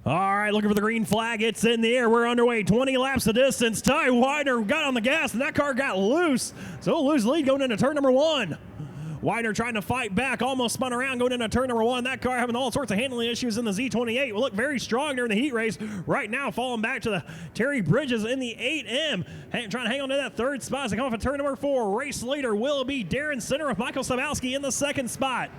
All right, looking for the green flag. It's in the air. We're underway. 20 laps of distance. Ty Widener got on the gas, and that car got loose. So he'll lose lead going into turn number 1. Widener trying to fight back, almost spun around going into turn number 1. That car having all sorts of handling issues in the Z28. Will look very strong during the heat race. Right now, falling back to the Terry Bridges in the 8M. Trying to hang on to that third spot as they come off of turn number 4. Race leader will be Darren Center with Michael Sabowski in the second spot.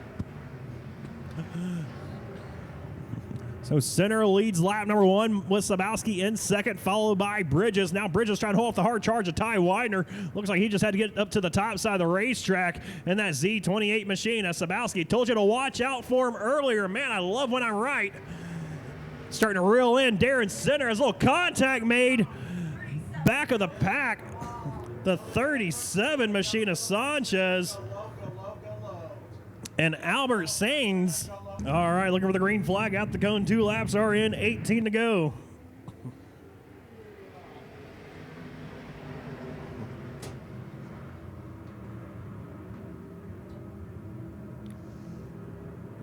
So Center leads lap number 1 with Sabowski in second, followed by Bridges. Now Bridges trying to hold off the hard charge of Ty Widener. Looks like he just had to get up to the top side of the racetrack in that Z28 machine. As Sabowski told you to watch out for him earlier. Man, I love when I'm right. Starting to reel in Darren Center. As a little contact made. Back of the pack. The 37 machine of Sanchez. And Albert Sainz. All right, looking for the green flag out the cone. 2 laps are in, 18 to go.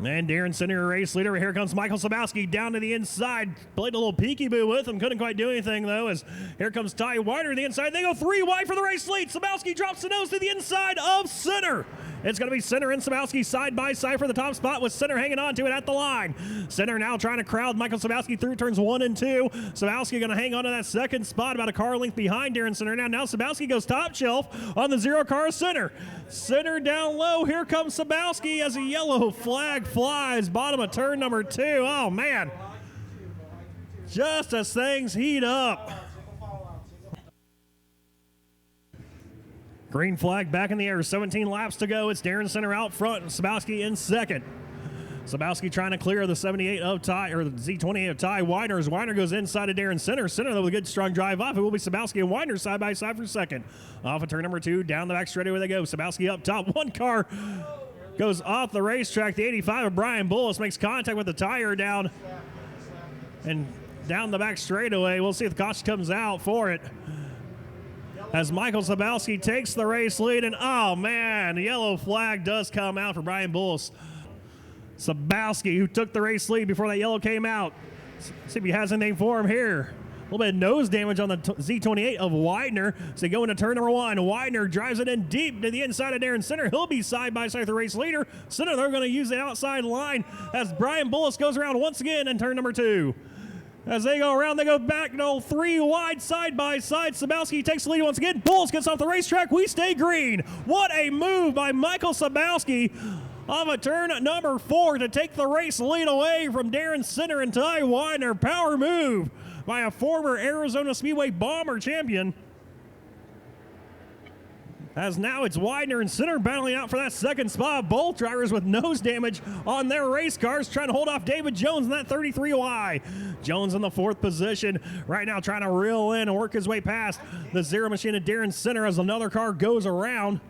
And Darren Center, race leader. Here comes Michael Sabowski down to the inside. Played a little peekaboo with him. Couldn't quite do anything, though, as here comes Ty Widener to the inside. They go 3 wide for the race lead. Sabowski drops the nose to the inside of Center. It's going to be Center and Sabowski side by side for the top spot with Center hanging on to it at the line. Center now trying to crowd Michael Sabowski through turns 1 and 2. Sabowski going to hang on to that second spot about a car length behind Darren Center. Now Sabowski goes top shelf on the 0 car Center. Center down low. Here comes Sabowski as a yellow flag flies. Bottom of turn number 2. Oh, man. Just as things heat up. Green flag back in the air. 17 laps to go. It's Darren Center out front and Sabowski in second. Sabowski trying to clear the 78 of Ty, or the Z28 of Ty Widener. As Widener goes inside of Darren Center. Center, though, with a good strong drive off. It will be Sabowski and Widener side by side for second. Off of turn number 2, down the back straightaway they go. Sabowski up top. One car goes off the racetrack. The 85 of Brian Bullis makes contact with the tire down and down the back straightaway. We'll see if the caution comes out for it. As Michael Sabowski takes the race lead, and oh man, the yellow flag does come out for Brian Bullis. Sabowski, who took the race lead before that yellow came out. See if he has anything for him here. A little bit of nose damage on the Z28 of Widener. So they go into turn number 1. Widener drives it in deep to the inside of Darren Center. He'll be side by side with the race leader. Center, they're going to use the outside line as Brian Bullis goes around once again in turn number 2. As they go around, they go back, 3 wide, side by side. Sabowski takes the lead once again. Bullis gets off the racetrack. We stay green. What a move by Michael Sabowski off of turn number 4 to take the race lead away from Darren Center and Ty Widener. Power move by a former Arizona Speedway Bomber champion. As now it's Widener and Center battling out for that second spot. Both drivers with nose damage on their race cars trying to hold off David Jones in that 33Y. Jones in the 4th position right now trying to reel in and work his way past the 0 machine of Darren Center as another car goes around.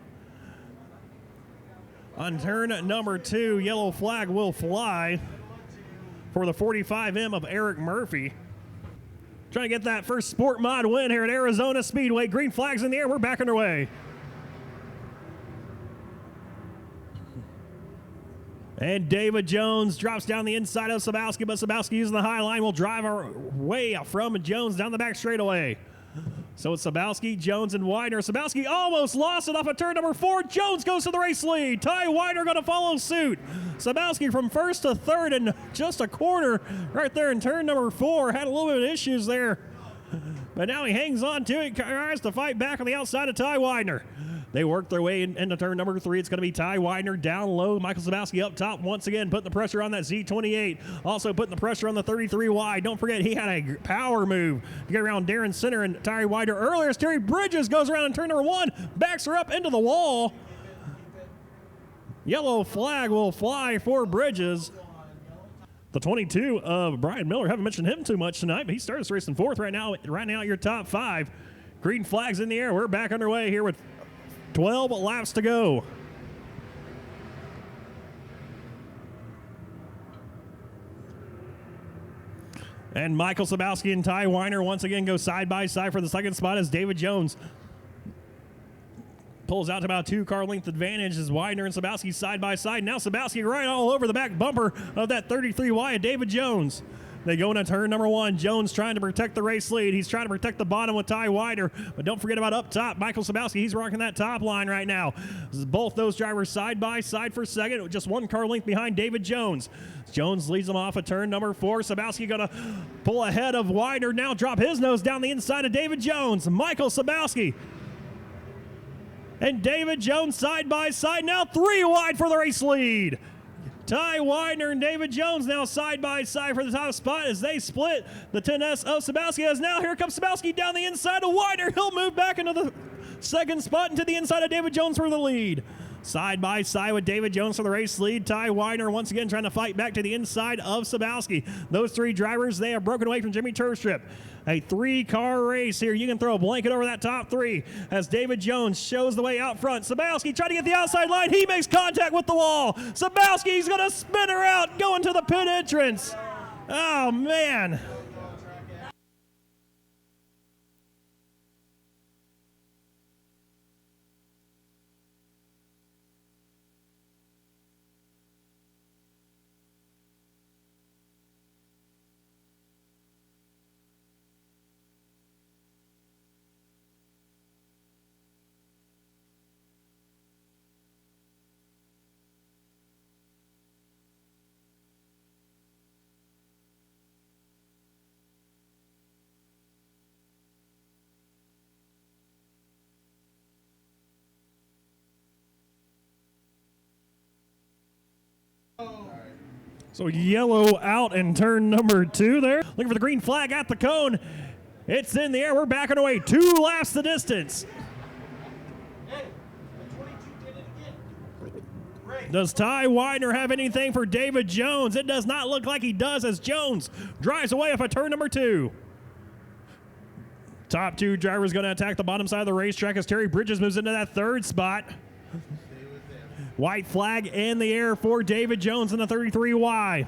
On turn number 2, yellow flag will fly for the 45M of Eric Murphy. Trying to get that first Sport Mod win here at Arizona Speedway. Green flags in the air. We're back underway. And David Jones drops down the inside of Sabowski, but Sabowski using the high line will drive our way from Jones down the back straightaway. So it's Sabowski, Jones, and Widener. Sabowski almost lost it off of turn number 4. Jones goes to the race lead. Ty Widener going to follow suit. Sabowski from 1st to 3rd and just a quarter right there in turn number 4. Had a little bit of issues there. But now he hangs on to it, tries to fight back on the outside of Ty Widener. They work their way into turn number 3. It's going to be Ty Widener down low. Michael Sabowski up top once again, putting the pressure on that Z28. Also putting the pressure on the 33Y. Don't forget, he had a power move to get around Darren Center and Ty Widener earlier as Terry Bridges goes around in turn number 1, backs her up into the wall. Yellow flag will fly for Bridges. The 22 of Brian Miller. Haven't mentioned him too much tonight, but he started racing 4th right now your top 5. Green flags in the air. We're back underway here with 12 laps to go. And Michael Sabowski and Ty Widener once again go side by side for the second spot as David Jones pulls out to about a 2-car length advantage as Widener and Sabowski side by side. Now Sabowski right all over the back bumper of that 33Y of David Jones. They go into turn number 1. Jones trying to protect the race lead. He's trying to protect the bottom with Ty Widener, but don't forget about up top, Michael Sabowski. He's rocking that top line right now. Both those drivers side by side for second, just 1 car length behind David Jones. Jones leads them off at turn number 4. Sabowski going to pull ahead of Widener, now drop his nose down the inside of David Jones. Michael Sabowski and David Jones side by side, now 3 wide for the race lead. Ty Widener and David Jones now side by side for the top spot as they split the 10S of Sabowski. As now here comes Sabowski down the inside of Widener. He'll move back into the second spot into the inside of David Jones for the lead. Side by side with David Jones for the race lead. Ty Widener once again trying to fight back to the inside of Sabowski. Those 3 drivers, they have broken away from Jimmy Turstrip. A 3-car race here. You can throw a blanket over that top 3 as David Jones shows the way out front. Sabowski trying to get the outside line. He makes contact with the wall. Sabowski's going to spin her out, going to the pit entrance. Oh, man. So yellow out in turn number 2 there. Looking for the green flag at the cone. It's in the air. We're backing away 2 laps the distance. Does Ty Widener have anything for David Jones? It does not look like he does as Jones drives away off of turn number 2. Top 2 drivers going to attack the bottom side of the racetrack as Terry Bridges moves into that 3rd spot. White flag in the air for David Jones in the 33Y.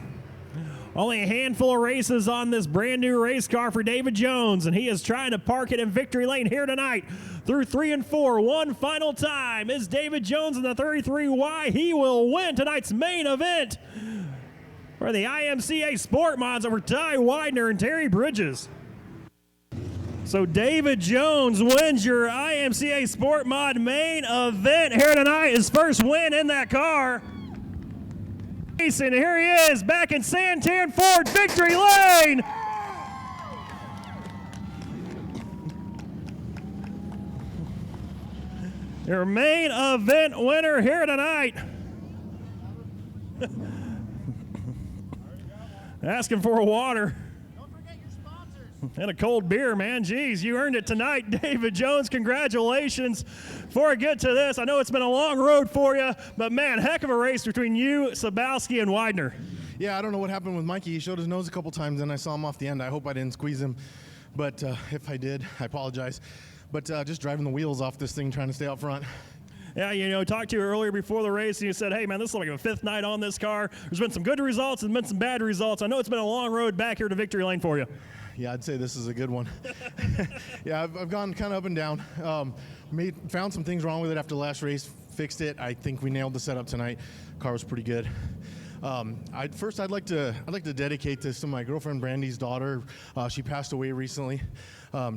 Only a handful of races on this brand new race car for David Jones, and he is trying to park it in victory lane here tonight through 3 and 4. One final time is David Jones in the 33Y. He will win tonight's main event for the IMCA SportMods over Ty Widener and Terry Bridges. So David Jones wins your IMCA SportMod main event here tonight. His first win in that car. And here he is back in Santan Ford victory lane. Your main event winner here tonight. Asking for a water. And a cold beer, man. Geez, you earned it tonight, David Jones. Congratulations. Before I get to this, I know it's been a long road for you, but man, heck of a race between you, Sabowski, and Widener. Yeah, I don't know what happened with Mikey. He showed his nose a couple times, and I saw him off the end. I hope I didn't squeeze him, but if I did, I apologize. But just driving the wheels off this thing, trying to stay out front. Yeah, you know, talked to you earlier before the race, and you said, hey, man, this is like a 5th night on this car. There's been some good results and been some bad results. I know it's been a long road back here to victory lane for you. Yeah, I'd say this is a good one. Yeah, I've gone kind of up and down. Found some things wrong with it after the last race, fixed it. I think we nailed the setup tonight. Car was pretty good. I'd like to dedicate this to my girlfriend Brandy's daughter. She passed away recently,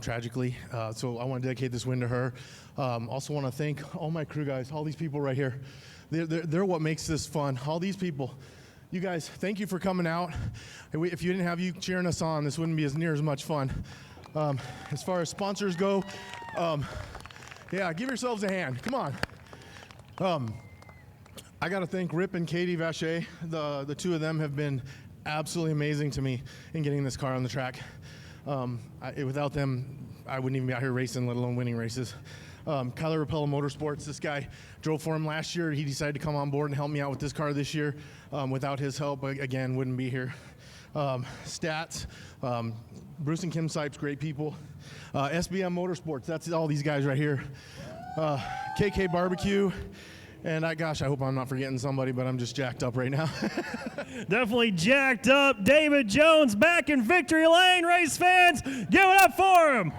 tragically. So I want to dedicate this win to her. Also want to thank all my crew guys, all these people right here. They're what makes this fun. All these people. You guys, thank you for coming out. If you didn't have you cheering us on, this wouldn't be as near as much fun. As far as sponsors go, yeah, give yourselves a hand. Come on. I got to thank Rip and Katie Vacher. The 2 of them have been absolutely amazing to me in getting this car on the track. Without them, I wouldn't even be out here racing, let alone winning races. Kyler Rapella Motorsports, this guy drove for him last year. He decided to come on board and help me out with this car this year. Without his help, again, wouldn't be here. Stats, Bruce and Kim Sipes, great people. SBM Motorsports, that's all these guys right here. KK Barbecue. And I hope I'm not forgetting somebody, but I'm just jacked up right now. Definitely jacked up. David Jones back in victory lane. Race fans, give it up for him.